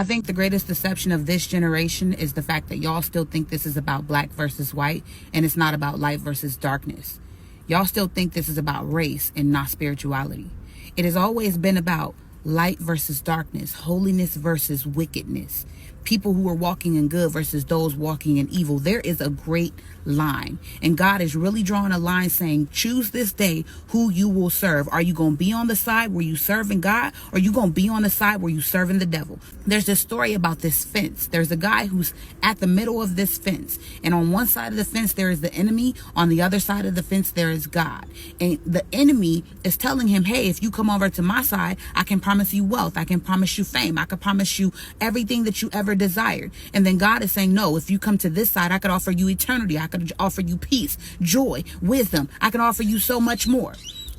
I think the greatest deception of this generation is the fact that y'all still think this is about black versus white, and it's not about light versus darkness. Y'all still think this is about race and not spirituality. It has always been about light versus darkness, holiness versus wickedness, people who are walking in good versus those walking in evil. There is a great line, and God is really drawing a line saying, choose this day who you will serve. Are you going to be on the side where you serving God, or are you going to be on the side where you serving the devil? There's this story about this fence. There's a guy who's at the middle of this fence, and on one side of the fence there is the enemy, on the other side of the fence there is God. And the enemy is telling him, hey, if you come over to my side, I can promise you wealth, I can promise you fame, I can promise you everything that you ever desired. And then God is saying, no, if you come to this side, I could offer you eternity, I could offer you peace, joy, wisdom, I can offer you so much more.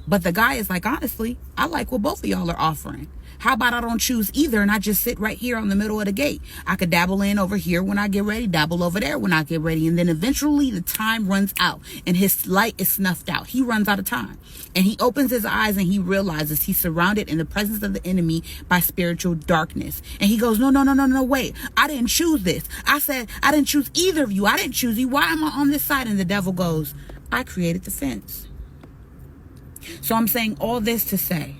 But the guy is like, honestly, I like what both of y'all are offering. How about I don't choose either and I just sit right here on the middle of the gate? I could dabble in over here when I get ready, dabble over there when I get ready. And then eventually the time runs out and his light is snuffed out. He runs out of time and he opens his eyes and he realizes he's surrounded in the presence of the enemy by spiritual darkness. And he goes, no, wait, I didn't choose this. I said, I didn't choose either of you. I didn't choose you. Why am I on this side? And the devil goes, I created the fence. So I'm saying all this to say,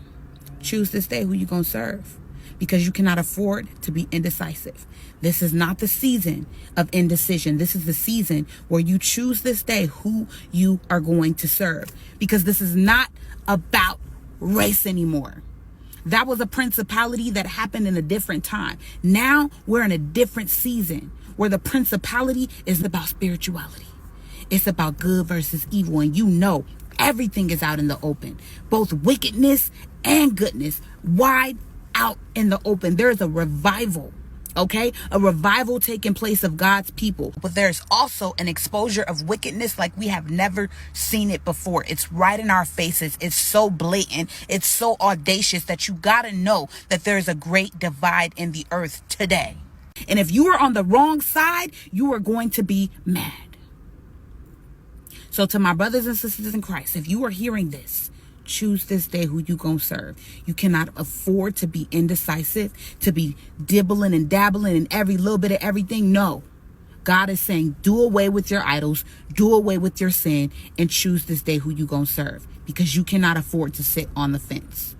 choose this day who you're going to serve, because you cannot afford to be indecisive. This is not the season of indecision. This is the season where you choose this day who you are going to serve, because this is not about race anymore. That was a principality that happened in a different time. Now we're in a different season where the principality is about spirituality. It's about good versus evil. And you know, everything is out in the open, both wickedness and goodness, wide out in the open. There's a revival, okay? A revival taking place of God's people. But there's also an exposure of wickedness like we have never seen it before. It's right in our faces. It's so blatant. It's so audacious that you gotta know that there's a great divide in the earth today. And if you are on the wrong side, you are going to be mad. So to my brothers and sisters in Christ, if you are hearing this, choose this day who you gonna serve. You cannot afford to be indecisive, to be dibbling and dabbling in every little bit of everything. No. God is saying, do away with your idols, do away with your sin, and choose this day who you gonna serve, because you cannot afford to sit on the fence.